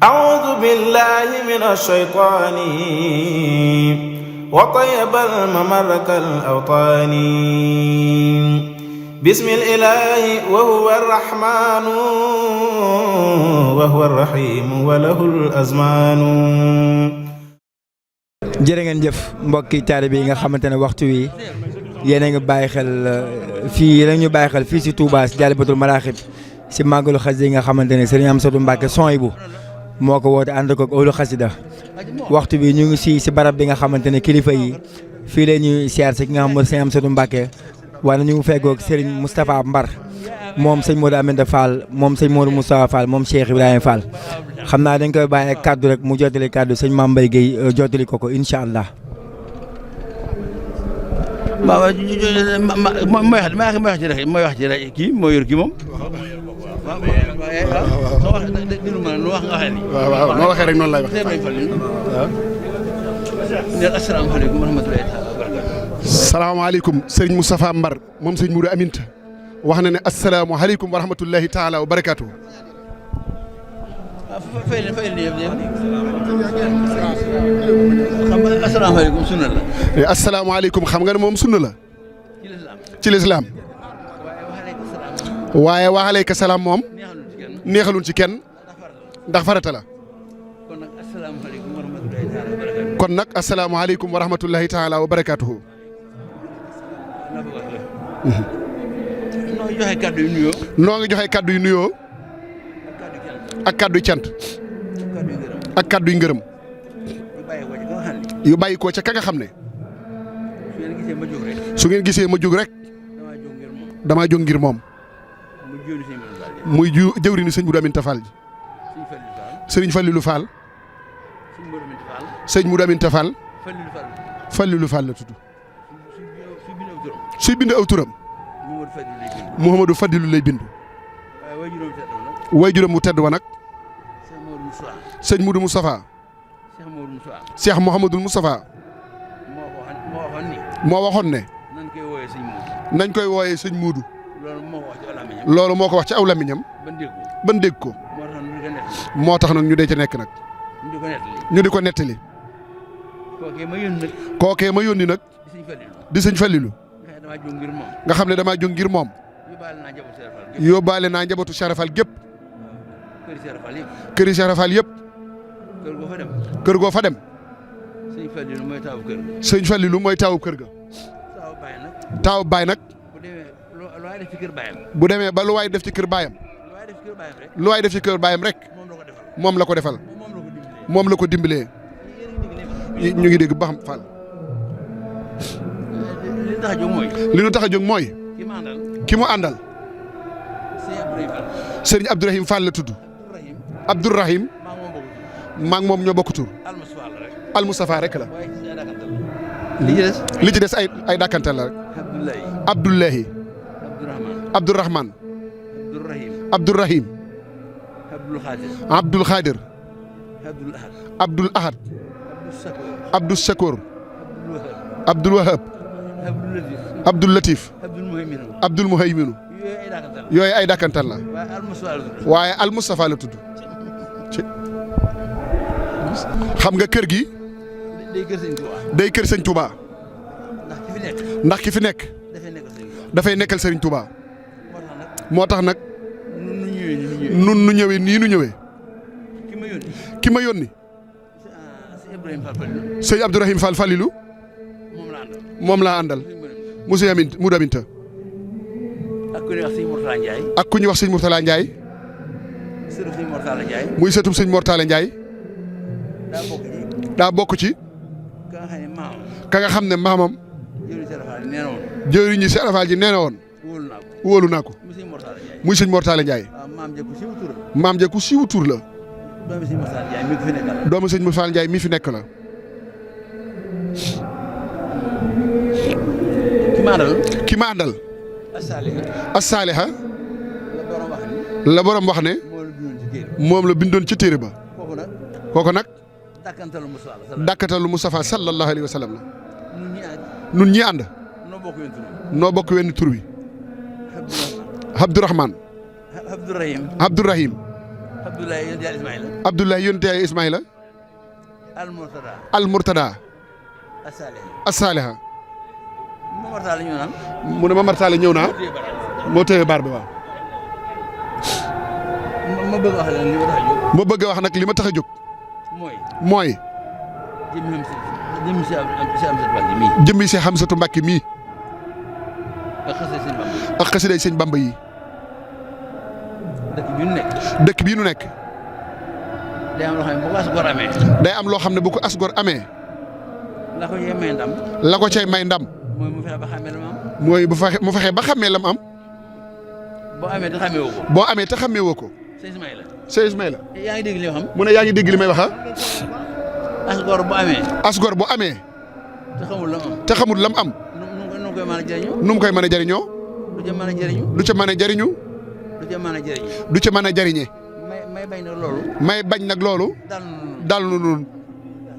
أعوذ بالله من الشيطان وطيب الممر كالأوطان بسم الإله وهو الرحمن وهو الرحيم وله الأزمان. jërë ngeen jëf mbokki taalibe yi nga xamante ne waxtu wi yéen a ngi bàyyi xel fii yéen a ñu bàyyi xel fii si Touba si Jaalibatul Maraaxib si màggalu xasida yi nga xamante ne Serigne Amsatou Mbacké Souhaïbou moo ko woote ànd ko ak ëllu xasida waxtu bi ñu ngi si barab bi nga xamante ne kilifa yi fii la ñuy siyaar si ki nga xam mooy Serigne Amsatou Mbacké waaye ñu ngi feggoog Serigne Moustapha Mbar moom sëñ Modou Aminta Fall moom sëñ Modou Moustapha Fall moom Cheikh Ibrahima Fall xam naa dañ koy bàyyi ak kaddu rek mu jottali kaddu sëñ Mame Mbaye Guèye jottali ko incha allah. waaw mooy wax ci rek mooy wax ci rek kii moo yor kii moom. waaw soo waxee déglu ma lu wax nga waxee nii. waaw noo waxee rek noonu lay wax. waaw. asalaamaaleykum wa rahmatulahi taala wa barakaatu. salaamaaleykum sëriñ Moustapha Mbar moom sëñ Modou Aminta wax na ne asalaamaaleykum wa rahmatulahi taala wa barakaatu. fay leen yëpp xam nga asalaamaaleykum sunna la. asalaamaaleykum xam nga ne moom sunna la. ci lislaam waaye wa aleyka salaam moom neexalul ci kenn ndax farata la. kon nag asalaamaaleykum wa rahmatulahi taala wa barakaatuhu. noo joxe kaddu yu nuyoo. noo ngi joxe kaddu yu nuyoo. ak kaddu yu cant. ak kaddu yu ngërëm. yu bàyyi ko ca ka nga xam ne. su ngeen gisee ma jóg rek. damaa jóg ngir moom. muy jëwriñu sëñ Modou Aminta Fall ji. sëriñ Fallilou Fall. sëñ Modou Aminta Fall. Fallilou Fall la tudd. suy bind aw turam. Mouhamadou Fadilou lay bind. way juróom mu tedd wa nag. sëñ Modou Moustapha. Cheikh Mouhamadou Moustapha. moo waxoon ne. nañ koy wooyee sëñ Modou. loolu moo ko wax ci aw lamiñam. ban dégg ko. moo tax nag ñu dee ca nekk nag. ñu di ko nettali. kookee ma yónni nag. di sëñ Fallilou. nga xam ne damaa jóg ngir moom. yóbbaale naa njabootu Charafal gépp. këri Charafal yëpp. kër goo fa dem. sëñ Fallilou mooy taawu kër ga. taawu baay nag. bu demee ba lu waay def ci kër baayam. lu waay def ci kër baayam rek. moom la ko defal. moom la ko dimbalee. ñu ngi dégg ba xam Fall. li nu tax a jóg mooy. ki mu àndal. sëriñ Abdourahim Fall la tudd. Abdourahim. maa ngi moom ñoo bokk tur. Al Moustapha rek la. li ci des ay dàkkantal la rek. Abdoulahi. Abdourahman. Abdourahim. Abdoul Khadir. Abdoul Ahad. Abdou Shakour. Abdoul Wahab. Abdoul Latif. Abdoul Muhayminu. yooyu ay dàkkantal la. waaye Al Moustapha la tudd. xam nga kër gi. day kër sëñ Touba. ndax ki fi nekk. dafay nekkal sëriñ Touba. moo tax nag. nun nu ñëwee nii nu ñëwee. ki ma yónni. sëñ Abdourahim Fall Fallilou. moom laa àndal. monsieur Modou Aminta. ak ku ñuy wax sëñ Mourtala Ndiaye. muy sëtub sëñ Mourtala Ndiaye. daa bokk ci. ka nga xam ne maamam. jëwriñ ñi si Arafal ji nee na woon. wóolu naa ko. muy sëñ Mourtala Ndiaye. maam ja ku siiw tur la. doomu sëñ Mourtala Ndiaye mi fi nekk la. ki ma àndal. As-Saaliha. la borom wax ne. moom la bindoon ci téere ba. kooku nag. dàkkantalu Moustapha sallallahu alayhi wa sallam la. nun ñi ànd. noo bokk wenn tur wi. Abdourahman. Abdourahim. Abdoulaye yonent Yàlla Ismaïla. Abdoulaye yonent Yàlla Ismaïla. Al-Murtada. Al-Murtada. As-Saliha. Momar Talla ñëw naa. mu ne Momar Talla ñëw naa. moo téye baar bi waaw. ma bëgg a wax leen li ma tax a jóg. ma bëgg a wax nag li ma tax a jóg. mooy. jëmmi si Hamsatu Mbàkke mii. ak xasiday sëñ Bamba yi. dëkk bii nu nekk. day am loo xam ne bu ko asgor amee. la ko cay may ndam. la ko cay may ndam. mooy mu fexe ba xàmmee la mu am. mooy mu fexe ba xàmmee la mu am. boo amee te xàmmee woo ko. boo amee te xàmmee woo ko. Sëñ Ismaïla. yaa ngi dégg li ma xam. mu ne yaa ngi dégg li may wax asgor bu amee. asgor bu amee. te xamul la mu am. te xamul la mu am. nu mu koy mën a jëriñoo. nu mu koy mën a jëriñoo. du ca mën a jëriñu. du ca mën a jëriñu. du ca mën a jëriñu. du ca mën a jëriñe. may bañ nag loolu. may bañ nag loolu. dal nu nun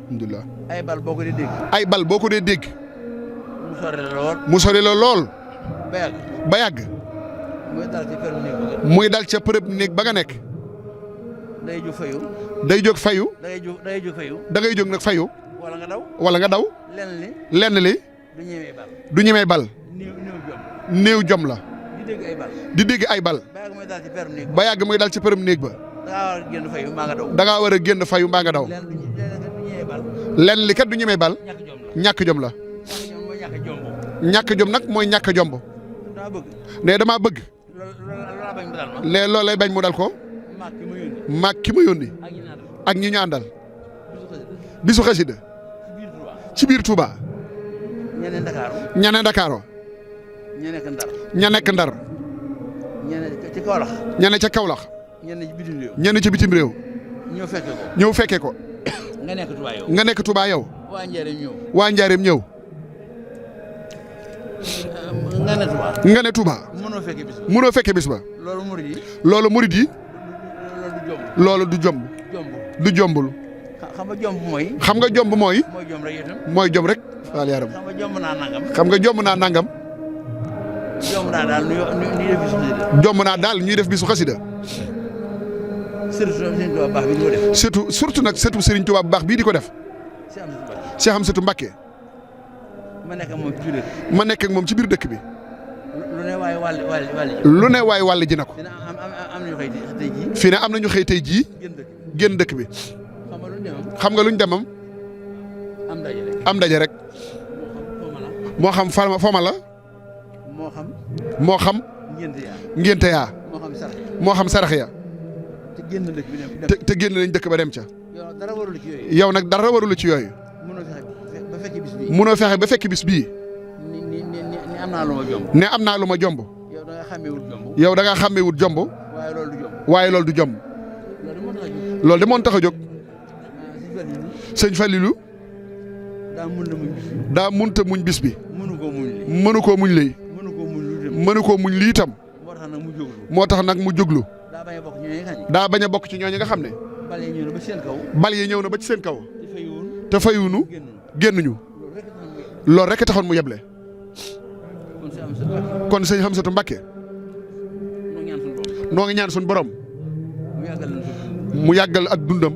alhamdulilah. ay bal boo ko dee dégg. ay bal boo ko dee dégg. mu sori la lool. mu sori la lool. ba yàgg. muy dal ca përëb néeg ba nga nekk. day jóg fayu. day jóg fayu. day jóg fayu. da ngay jóg nag fayu. wala nga daw. wala nga daw. lenn li. du ñemee bal. du ñemee bal. néew jom la. di dégg ay bal. di dégg ay bal. ba yàgg muy dal ci përëb néeg ba. da ngaa war a génn fayu mbaa nga daw. lenn li kat du ñemee bal. ñàkk jom la. ñàkk jom nag mooy ñàkk jomb. ne damaa bëgg. ne loolu lay bañ mu dal ko. maag ki ma yónni. ak ñi ñu àndal. bisu xasida. ci biir Touba. ñane Ndakaaru. ña nekk Ndar. ña ne ca Kaolack. ñenn ci bitim réew. ñëw fekke ko. nga nekk Touba yow. waa Njaareem ñëw. nga ne Touba. mënoo fekke bis ba. loolu murid yi. loolu du jomb. du jombul. xam nga jomb mooy. mooy jom rek. waaw yaram. xam nga jomb naa nangam. jomb naa daal ñuy def bisu xasida. surtout nag surtout Serigne Touba bu baax bii di ko def. Cheikh Hamsatou Mbacké. ma nekk ak moom ci biir dëkk bi. lu ne waay wàll ji na ko. fii ne am na ñu xëy tey jii. génn dëkk bi. xam nga luñ demam. am ndaje rek. moo xam foma la. moo xam. ngénte yaa. moo xam sarax ya. te génn nañ dëkk ba dem ca. yow nag dara warul ci yooyu. munoo fexe ba fekk bis bii. ne am naa lu ma jomb. yow da ngaa xàmmewut jomb. waaye loolu du jomb. loolu de moo tax a jóg. sëñ Falilou. daa munta muñ bis bi. mënu koo muñ lay. mënu koo muñ lii itam. moo tax nag mu jóglu. daa bañ a bokk ci ñooñu nga xam ne. bal yi ñëw na ba ci seen kaw. te fayuunu génnuñu. loolu rek taxoon mu yeble. kon sëñ Hamsatou Mbacké. noo ngi ñaan suñu borom. mu yàggal ak dundam.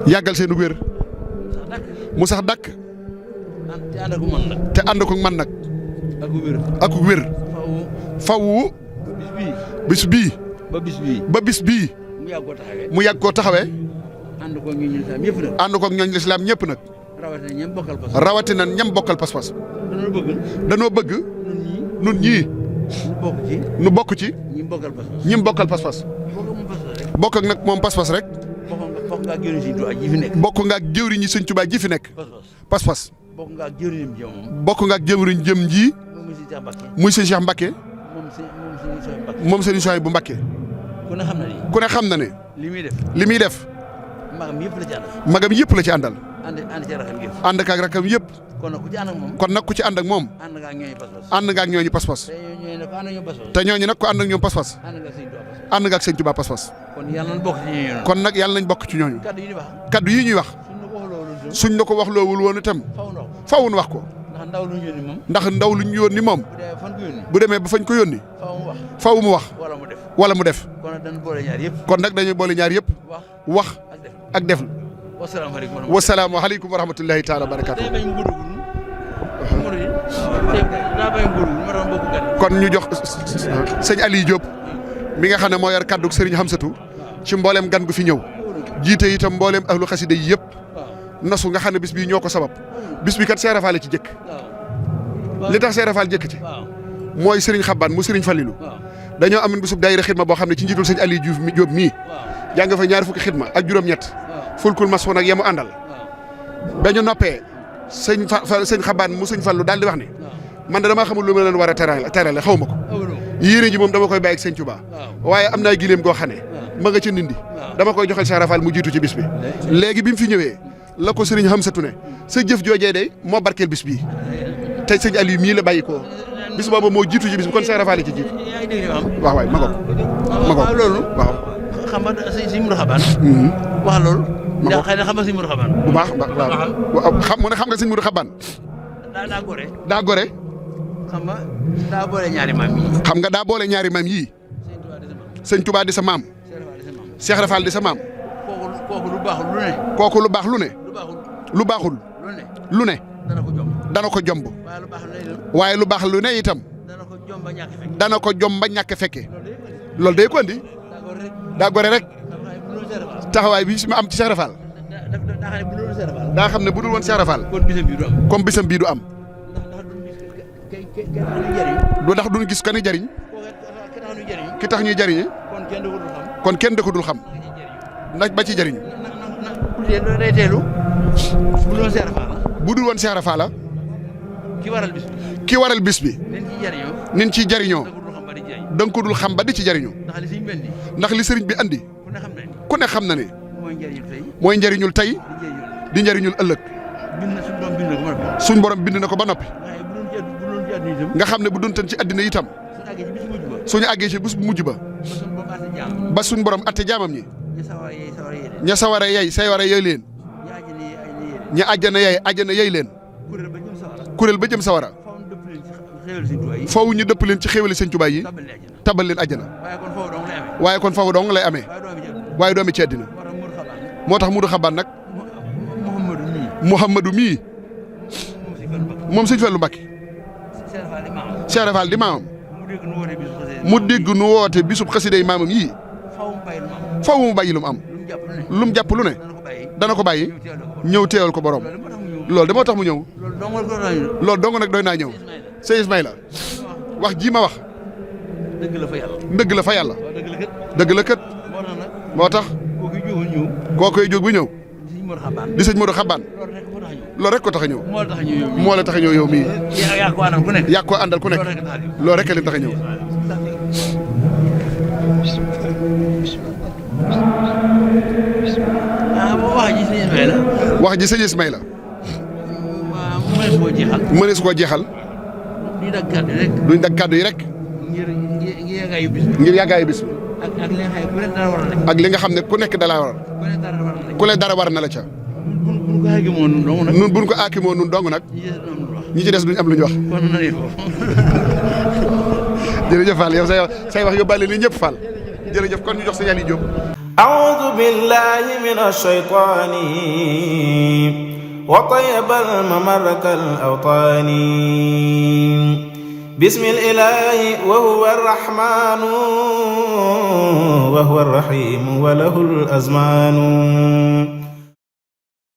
yàggal seen wér. mu sax dakk. te ànd ko man nag. ak wér. fawu. bis bii. ba bis bii. mu yàgg koo taxawee. ànd koog ñooñu lislaam ñëpp nag. rawatina ñam bokkal pas-pas. danoo bëgg. nun ñii. nu bokk ci. ñim bokkal pas-pas. bokk ak nag moom pas-pas rek. bokk nga ak jëwriñi Sëñ Tuubaa ji fi nekk. pas-pas. bokk nga ak jëwriñ jëm ji. muy sëñ Cheikh Mbacké. moom sëñ Souhaïbou Mbacké. ku ne xam na ne. li muy def. magam yëpp la ci àndal. ànd ak rakam yëpp. kon nag ku ci ànd ak moom. ànd nga ak ñooñu pas-pas. te ñooñu nag ku ànd ak ñoom pas-pas. ànd nga ak Sëñ Tuubaa pas-pas. kon nag yàlla nañ bokk ci ñooñu. kaddu yi ñuy wax. suñ la ko wax loowul woon itam. faw nu wax ko. ndaw lu ñu yónni moom. ndax ndaw lu ñu yónni moom. bu demee ba fañ ko yónni. faw mu wax. wala mu def. kon nag dañu boole ñaar yëpp. kon nag dañuy boole ñaar yëpp. wax ak def. wasalaamaaleykum wa rahmatullahi taala wa barakaatu. kon ñu jox sëñ Aliou Diop mi nga xam ne moo yor kaddu Serigne Hamsatou ci mboolem gan gu fi ñëw jiite itam mboolem ahlu xasida yi yëpp nosu nga xam ne bis bii ñoo ko sabab bis bi kat Cheikh Rafal ci jëkk li tax Cheikh Rafal jëkk ci mooy Serigne Xabbaan mu Serigne Fallilu dañoo amoon bisub daayira xidma boo xam ne ci njiitul sëñ Aliou Diop mii jàng fa ñaari fukki xidma ak juróom-ñett fulkul masoon ak yemu àndal ba ñu noppee sëñ Xabbaan mu sëñ Fallu daal di wax ne man damaa xamul lu ma leen war a terale xaw ma ko yéene ji moom dama koy bàyyi ak sëñ Tuubaa waaye am naa gileem goo xam ne ma nga ca Ndindi dama koy joxel Cheikh Rafal mu jiitu ci bis bi léegi bi mu fi ñëwee la ko sëriñ Hamsatou ne sa jëf joojee de moo barkeel bis bii te sëñ Aliou mii la bàyyi ko bis boobu moo jiitu ci bis bi kon Cheikh Rafal ci jiitu waaw waay ma ko loolu waaw xam nga sëñ Mourou Xabaan wax loolu ndax xëy na xam nga sëñ Mourou Xabaan bu baax waaw xam mu ne xam nga sëñ Mourou Xabaan daa gore xam nga daa boole ñaari maam yi. xam nga daa boole ñaari maam yii. sëñ Touba di sa maam. Cheikh Rafal di sa maam. kooku lu baaxul lu ne. kooku lu baax lu ne. lu baaxul. lu ne. dana ko jomb. waaye lu baax lu ne itam. dana ko jomb ba ñàkk fekke. loolu day ko andi. daa gore rek. taxawaay bi ma am ci Cheikh Rafal. daa xam ne bu dul woon Cheikh Rafal. comme bisam bii du am. du ndax duñ gis ka ni jariñ ki tax ñuy jariñe kon kenn da ko dul xam ndax ba ci jariñ bu dul woon Cheikh Rafal la ki waral bis bi nin ciy jariñoo da nga ko dul xam ba di ci jariñoo ndax li sëriñ bi andi ku ne xam na ne mooy njariñul tey di njariñul ëllëg suñ borom bind na ko ba noppi nga xam ne bu doon tan ci àddina itam suñu àggee ci bés bu mujj ba suñ borom atte jaamam ñi ña sawara yey sawara yey leen ña àjjana yey leen kuréel ba jëm sawara faw ñu dëpp leen ci xéewali sëñ Tuubaa yi tabal leen àjjana waaye kon faw dong lay amee waaye doomi ci àddina moo tax Mourou Xabaan nag Mouhamadou mii moom sëñ Fallu Mbàkke Cheikh Rafal di maamam mu dégg nu woote bisub xasida yi maamam yii faw mu bàyyi lu mu am lu mu jàpp lu ne dana ko bàyyi ñëw teewal ko borom loolu de moo tax mu ñëw loolu dong nag doy naa ñëw sëñ Ismaïla wax ji ma wax dëgg la fa yàlla dëgg la kët moo tax koo koy jóg bu ñëw di sëñ Modou Xabaan loolu rek ko tax a ñëw moo la tax a ñëw yow mii yaa ko àndal ku nekk loolu rek leen tax a ñëw wax ji sëñ Ismaïla mënees koo jeexal duñ dag kàddu yi rek ngir yàggaayu bis bi ak li nga xam ne ku nekk dala war ku le dara war na la ca nun buñ ko aakimoo nun dong nag ñi ci des duñ am lu ñu wax jërëjëf Fall yow say wax yóbbaale li ñëpp Fall jërëjëf kon ñu jox sa Aliou Diop أعوذ بالله من الشيطان وطيب الممر كالأوطان بسم الإله وهو الرحمن وهو الرحيم وله الأزمان